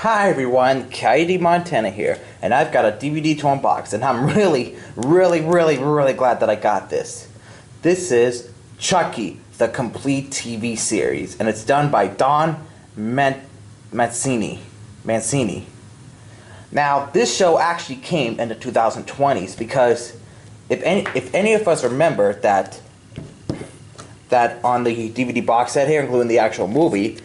Hi everyone, Coyote Montana here, and I've got a DVD to unbox, and I'm really glad that I got this. This is Chucky, the complete TV series, and it's done by Don Mancini. Now, this show actually came in the 2020s because if any of us remember that on the DVD box set here, including the actual movie,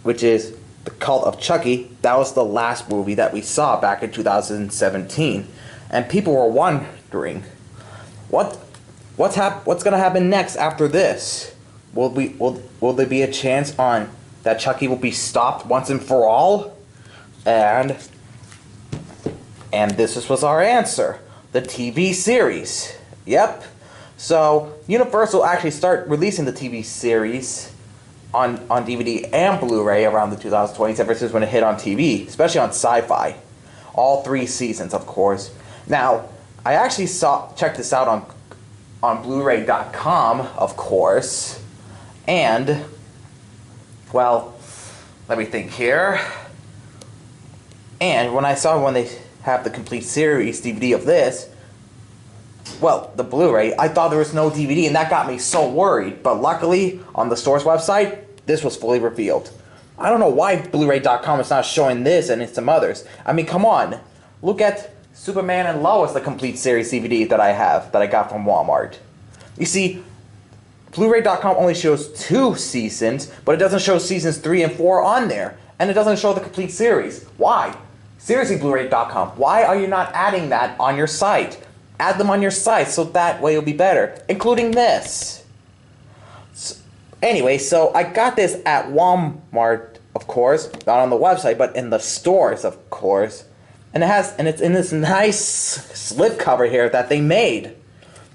which is The Cult of Chucky, that was the last movie that we saw back in 2017, and people were wondering, what's gonna happen next after this? Will there be a chance on that Chucky will be stopped once and for all? And this was our answer: the TV series. Yep. So Universal actually started releasing the TV series on DVD and Blu-ray around the 2020s, ever since when it hit on TV, especially on SYFY. All 3 seasons, of course. Now, I actually checked this out on Blu-ray.com, of course, and, well, let me think here. And when I saw when they have the complete series DVD of this, well, the Blu-ray, I thought there was no DVD, and that got me so worried. But luckily, on the store's website, this was fully revealed. I don't know why Blu-ray.com is not showing this and some others. I mean, come on. Look at Superman and Lois, the complete series DVD that I got from Walmart. You see, Blu-ray.com only shows 2 seasons, but it doesn't show seasons 3 and 4 on there. And it doesn't show the complete series. Why? Seriously, Blu-ray.com, why are you not adding that on your site? Add them on your site so that way it'll be better, including this. Anyway, so I got this at Walmart, of course, not on the website, but in the stores, of course. And it's in this nice slipcover here that they made,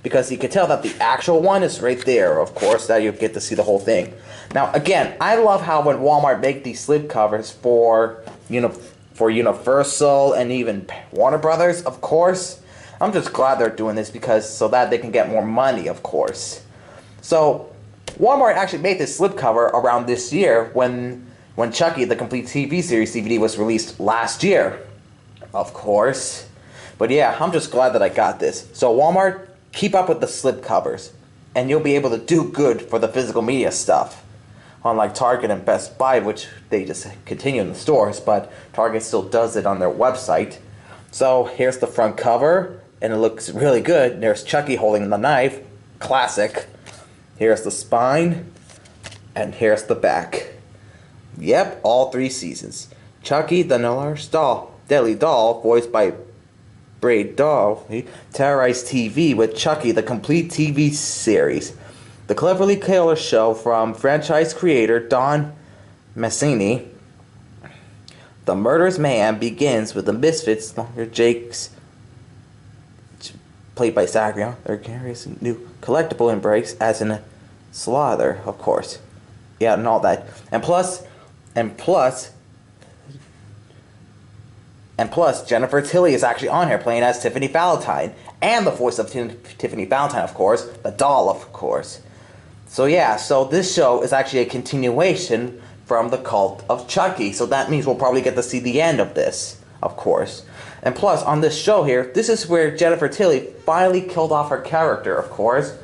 because you can tell that the actual one is right there, of course, that you get to see the whole thing. Now, again, I love how when Walmart make these slipcovers for Universal and even Warner Brothers, of course. I'm just glad they're doing this so that they can get more money, of course. So, Walmart actually made this slipcover around this year when Chucky, the complete TV series DVD, was released last year, of course. But yeah, I'm just glad that I got this. So Walmart, keep up with the slipcovers, and you'll be able to do good for the physical media stuff. Unlike Target and Best Buy, which they just continue in the stores, but Target still does it on their website. So here's the front cover, and it looks really good. There's Chucky holding the knife, classic. Here's the spine, and here's the back. Yep, all 3 seasons. Chucky, the Nurse Deadly Doll, voiced by Braid Doll, terrorized TV with Chucky, the complete TV series. The cleverly killer show from franchise creator Don Mancini. The murderous mayhem begins with the misfits, Jake's, played by Zachariah, their curious new collectible embrace as in a slaughter, of course. Yeah, and all that. And plus, Jennifer Tilly is actually on here playing as Tiffany Valentine. And the voice of Tiffany Valentine, of course. The doll, of course. So yeah, so this show is actually a continuation from The Cult of Chucky. So that means we'll probably get to see the end of this, of course. And plus, on this show here, this is where Jennifer Tilly finally killed off her character, of course,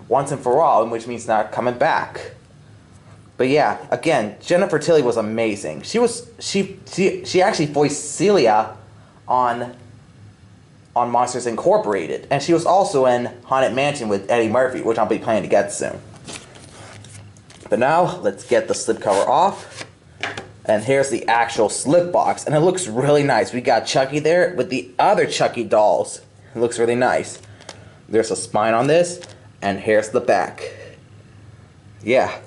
once and for all, which means not coming back. But yeah, again, Jennifer Tilly was amazing. She actually voiced Celia on Monsters Incorporated, and she was also in Haunted Mansion with Eddie Murphy, which I'll be planning to get soon. But now, let's get the slipcover off. And here's the actual slip box, and it looks really nice. We got Chucky there with the other Chucky dolls. It looks really nice. There's a spine on this, and here's the back. Yeah,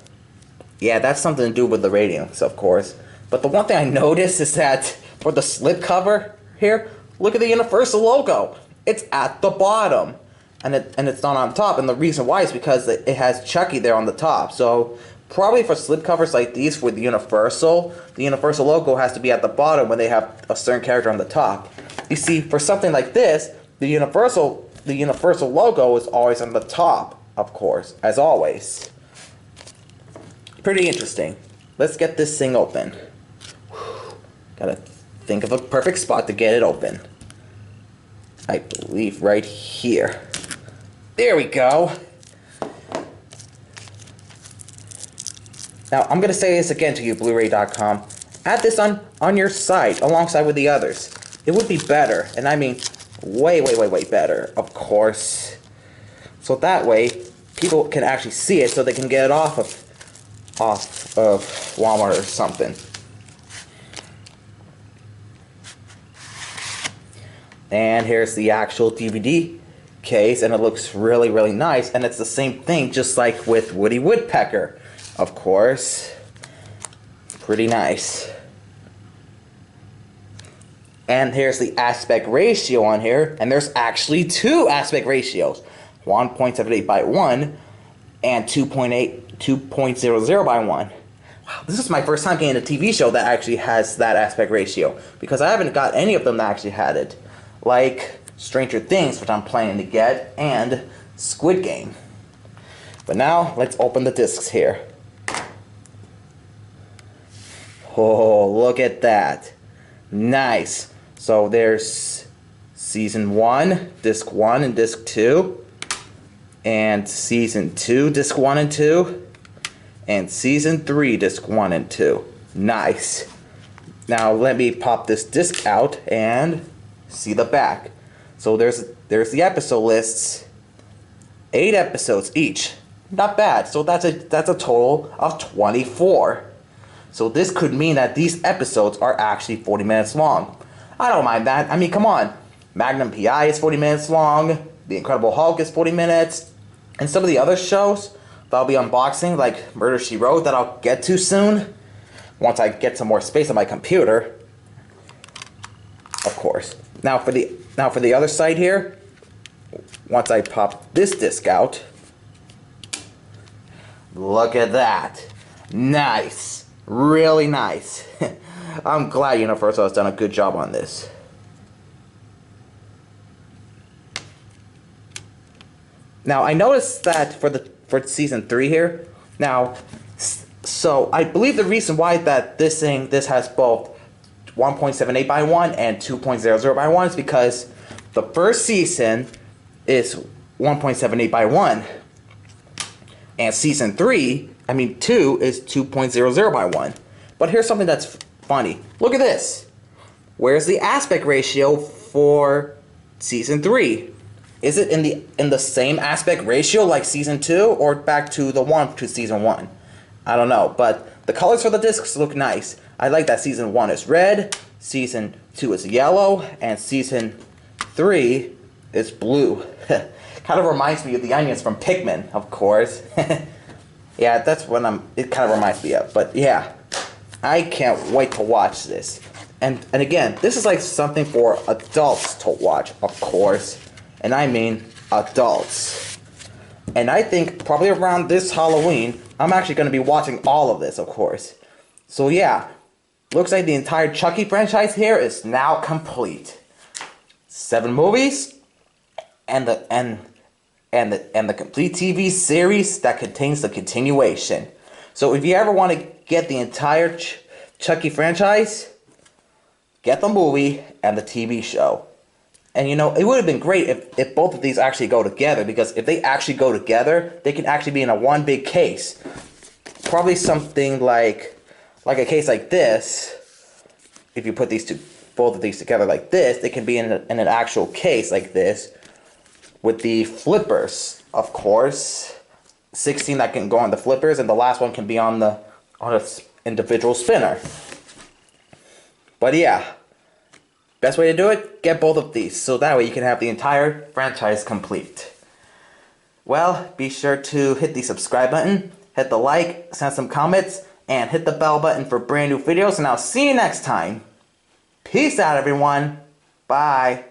that's something to do with the ratings, of course. But the one thing I noticed is that for the slipcover here, look at the Universal logo. It's at the bottom, and it's not on top. And the reason why is because it has Chucky there on the top. So probably for slipcovers like these with the Universal logo has to be at the bottom when they have a certain character on the top. You see, for something like this, the Universal logo is always on the top, of course, as always. Pretty interesting. Let's get this thing open. Gotta think of a perfect spot to get it open. I believe right here. There we go. Now, I'm gonna say this again to you, Blu-ray.com. Add this on your site alongside with the others. It would be better, and I mean way better, of course. So that way, people can actually see it, so they can get it off of Walmart or something. And here's the actual DVD case, and it looks really nice, and it's the same thing just like with Woody Woodpecker, of course. Pretty nice. And here's the aspect ratio on here, and there's actually two aspect ratios, 1.78 by 1 and 2.00 by 1. Wow, this is my first time getting a TV show that actually has that aspect ratio, because I haven't got any of them that actually had it, like Stranger Things, which I'm planning to get, and Squid Game. But now, let's open the discs here. Oh, look at that. Nice. So there's Season 1, Disc 1 and Disc 2, and Season 2, Disc 1 and 2, and Season 3, Disc 1 and 2. Nice. Now let me pop this disc out and see the back. So there's the episode lists. 8 episodes each. Not bad. So that's a total of 24. So this could mean that these episodes are actually 40 minutes long. I don't mind that. I mean, come on. Magnum P.I. is 40 minutes long. The Incredible Hulk is 40 minutes. And some of the other shows that I'll be unboxing, like Murder, She Wrote, that I'll get to soon, once I get some more space on my computer. Of course. Now for the other side here, once I pop this disc out, look at that. Nice. Really nice. I'm glad Universal has done a good job on this. Now I noticed that for season 3 here. Now, so I believe the reason why that this has both 1.78 by 1 and 2.00 by 1 is because the first season is 1.78 by 1, and season 2 is 2.00 by 1. But here's something that's funny. Look at this. Where's the aspect ratio for season 3? Is it in the same aspect ratio like season 2, or back to the one to season 1? I don't know, but the colors for the discs look nice. I like that season 1 is red, season 2 is yellow, and season 3 is blue. Kind of reminds me of the onions from Pikmin, of course. Yeah, that's what it kind of reminds me of. But yeah, I can't wait to watch this. And again, this is like something for adults to watch, of course. And I mean adults. And I think probably around this Halloween, I'm actually going to be watching all of this, of course. So yeah, looks like the entire Chucky franchise here is now complete. 7 movies and the complete TV series that contains the continuation. So if you ever want to get the entire Chucky franchise, get the movie and the TV show. And you know, it would have been great if both of these actually go together, because if they actually go together, they can actually be in a one big case. Probably something like a case like this. If you put both of these together like this, they can be in an actual case like this, with the flippers, of course. 16 that can go on the flippers, and the last one can be on a individual spinner. But yeah, best way to do it, get both of these, so that way you can have the entire franchise complete. Well, be sure to hit the subscribe button, hit the like, send some comments, and hit the bell button for brand new videos, and I'll see you next time. Peace out, everyone. Bye.